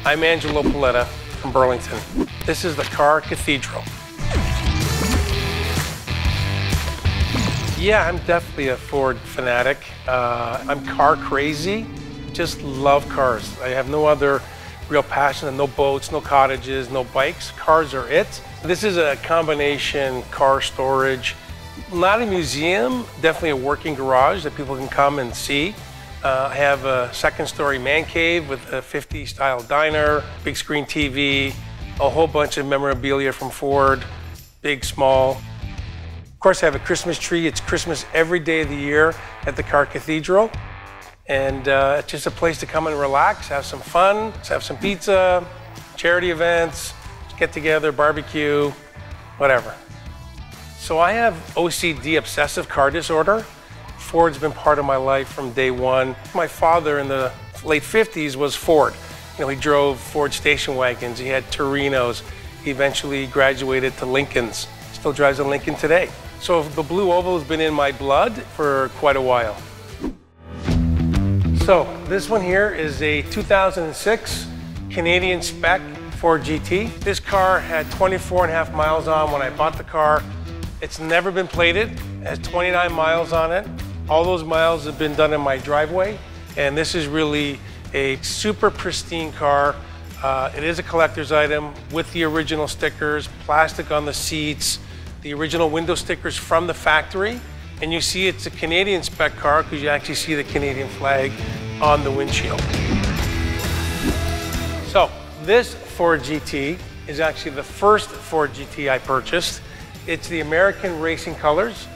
I'm Angelo Paletta from Burlington. This is the car cathedral. Yeah, I'm definitely a Ford fanatic. I'm car crazy, just love cars. I have no other real passion, no boats, no cottages, no bikes. Cars are it. This is a combination car storage, not a museum, definitely a working garage that people can come and see. I have a second-story man cave with a 50s style diner, big screen TV, a whole bunch of memorabilia from Ford, big, small. Of course, I have a Christmas tree. It's Christmas every day of the year at the Car Cathedral. And it's just a place to come and relax, have some fun, have some pizza, charity events, get together, barbecue, whatever. So I have OCD, obsessive car disorder. Ford's been part of my life from day one. My father in the late 50s was Ford. You know, he drove Ford station wagons, he had Torinos. He eventually graduated to Lincolns. Still drives a Lincoln today. So the blue oval has been in my blood for quite a while. So this one here is a 2006 Canadian spec Ford GT. This car had 24.5 miles on when I bought the car. It's never been plated. It has 29 miles on it. All those miles have been done in my driveway, and this is really a super pristine car. It is a collector's item with the original stickers, plastic on the seats, the original window stickers from the factory, and you see it's a Canadian spec car because you actually see the Canadian flag on the windshield. So this Ford GT is actually the first Ford GT I purchased. It's the American racing colors,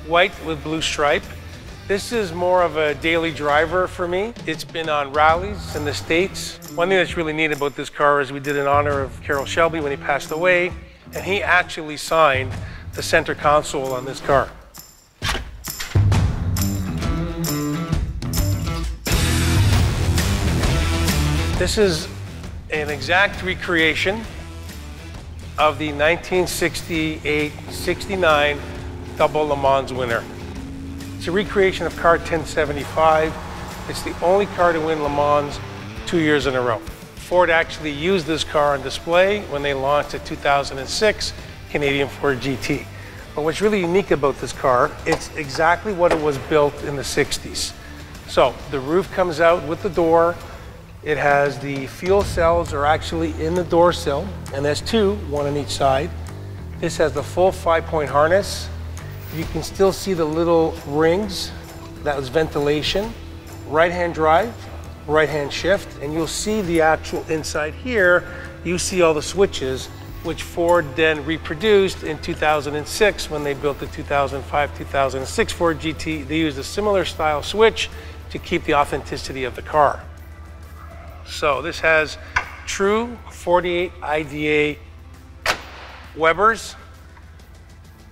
white with blue stripe. This is more of a daily driver for me. It's been on rallies in the States. One thing that's really neat about this car is we did in honor of Carroll Shelby when he passed away, and he actually signed the center console on this car. This is an exact recreation of the 1968-69 double Le Mans winner. It's a recreation of car 1075. It's the only car to win Le Mans 2 years in a row. Ford actually used this car on display when they launched the 2006 Canadian Ford GT. But what's really unique about this car, it's exactly what it was built in the 60s. So the roof comes out with the door. It has the fuel cells are actually in the door sill, and there's two, one on each side. This has the full 5-point harness. You can still see the little rings. That was ventilation. Right-hand drive, right-hand shift, and you'll see the actual inside here. You see all the switches, which Ford then reproduced in 2006 when they built the 2005-2006 Ford GT. They used a similar style switch to keep the authenticity of the car. So this has true 48 IDA Webers.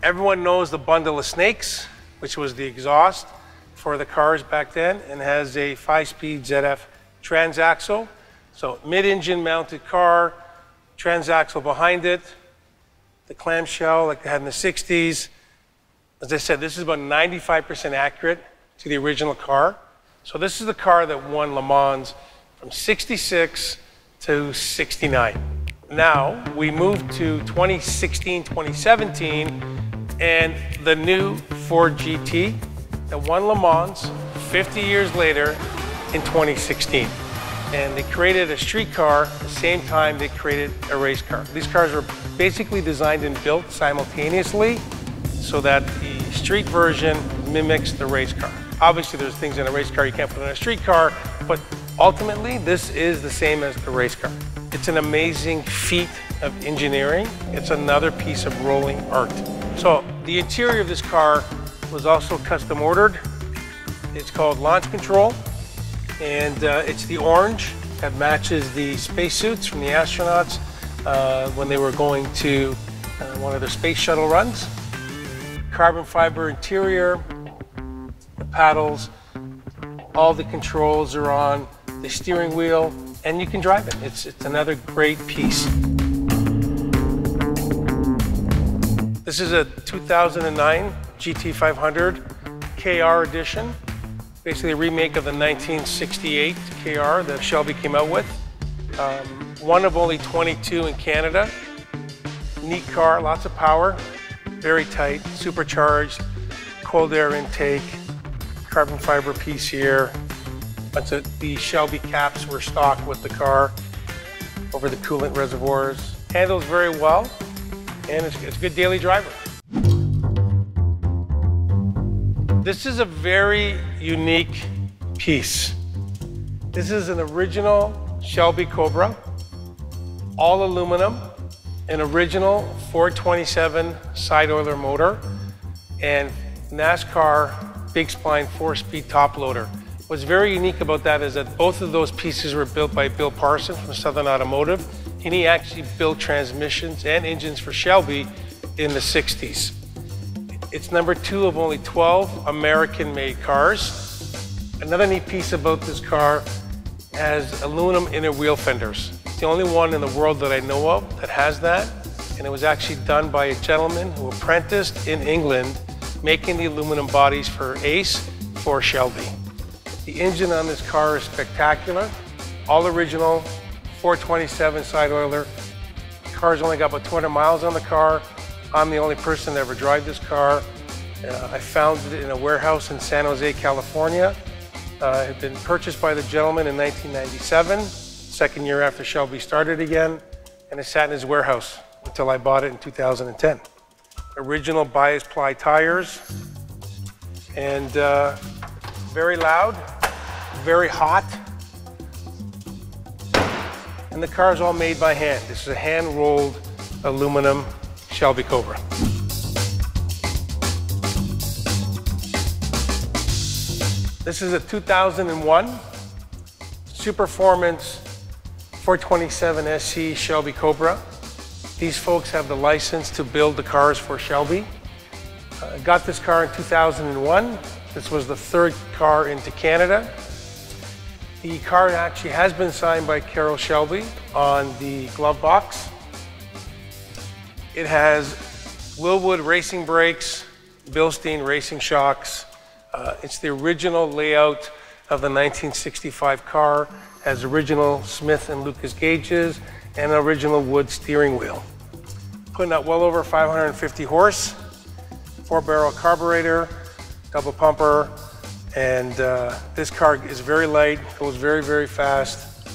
Everyone knows the bundle of snakes, which was the exhaust for the cars back then, and has a 5-speed ZF transaxle. So mid-engine mounted car, transaxle behind it, the clamshell like they had in the 60s. As I said, this is about 95% accurate to the original car. So this is the car that won Le Mans from 66 to 69. Now we move to 2016, 2017, and the new Ford GT that won Le Mans 50 years later in 2016. And they created a street car at the same time they created a race car. These cars were basically designed and built simultaneously so that the street version mimics the race car. Obviously there's things in a race car you can't put in a street car, but ultimately this is the same as the race car. It's an amazing feat of engineering. It's another piece of rolling art. So the interior of this car was also custom ordered. It's called Launch Control, and it's the orange that matches the spacesuits from the astronauts when they were going to one of their space shuttle runs. Carbon fiber interior, the paddles, all the controls are on the steering wheel, and you can drive it. It's another great piece. This is a 2009 GT500 KR edition, basically a remake of the 1968 KR that Shelby came out with. one of only 22 in Canada. Neat car, lots of power, very tight, supercharged, cold air intake, carbon fiber piece here. Bunch of the Shelby caps were stocked with the car over the coolant reservoirs. Handles very well, and it's a good daily driver. This is a very unique piece. This is an original Shelby Cobra, all aluminum, an original 427 side oiler motor, and NASCAR big spline 4-speed top loader. What's very unique about that is that both of those pieces were built by Bill Parsons from Southern Automotive, and he actually built transmissions and engines for Shelby in the 60s. It's number 2 of only 12 American-made cars. Another neat piece about this car has aluminum inner wheel fenders. It's the only one in the world that I know of that has that, and it was actually done by a gentleman who apprenticed in England making the aluminum bodies for Ace for Shelby. The engine on this car is spectacular. All original, 427 side oiler. The car's only got about 200 miles on the car. I'm the only person to ever drive this car. I found it in a warehouse in San Jose, California. It had been purchased by the gentleman in 1997, second year after Shelby started again, and it sat in his warehouse until I bought it in 2010. Original bias ply tires, and very loud, very hot, and the car is all made by hand. This is a hand-rolled aluminum Shelby Cobra. This is a 2001 Superformance 427 SC Shelby Cobra. These folks have the license to build the cars for Shelby. I got this car in 2001. This was the 3rd car into Canada. The car actually has been signed by Carroll Shelby on the glove box. It has Willwood racing brakes, Bilstein racing shocks. It's the original layout of the 1965 car, has original Smith and Lucas gauges and an original wood steering wheel. Putting out well over 550 horse, 4-barrel carburetor, double pumper, and this car is very light, goes very, very fast.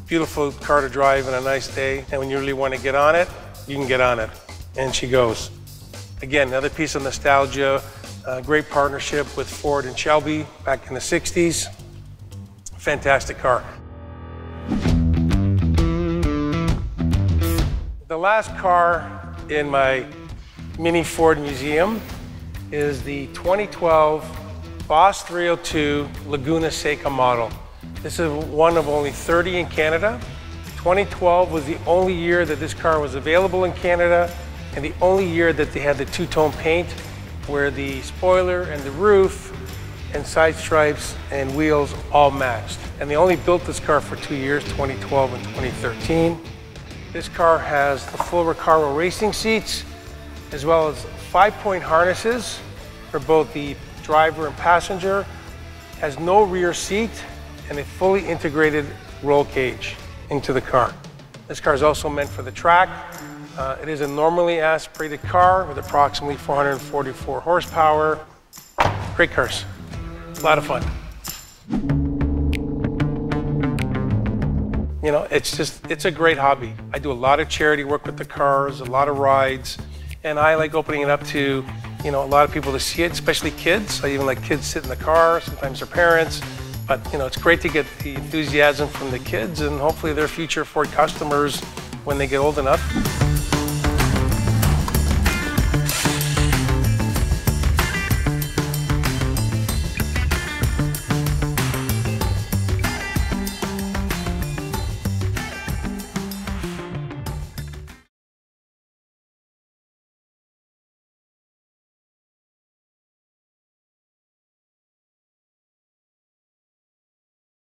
Beautiful car to drive on a nice day, and when you really want to get on it, you can get on it. And she goes. Again, another piece of nostalgia, great partnership with Ford and Shelby back in the 60s. Fantastic car. The last car in my mini Ford museum is the 2012 Boss 302 Laguna Seca model. This is one of only 30 in Canada. 2012 was the only year that this car was available in Canada, and the only year that they had the two-tone paint where the spoiler and the roof and side stripes and wheels all matched. And they only built this car for 2 years, 2012 and 2013. This car has the full Recaro racing seats, as well as 5-point harnesses for both the driver and passenger, has no rear seat, and a fully integrated roll cage into the car. This car is also meant for the track. It is a normally aspirated car with approximately 444 horsepower. Great cars, a lot of fun. You know, it's a great hobby. I do a lot of charity work with the cars, a lot of rides, and I like opening it up to, you know, a lot of people to see it, especially kids. I even let kids sit in the car, sometimes their parents. But, you know, it's great to get the enthusiasm from the kids and hopefully they're future Ford customers when they get old enough.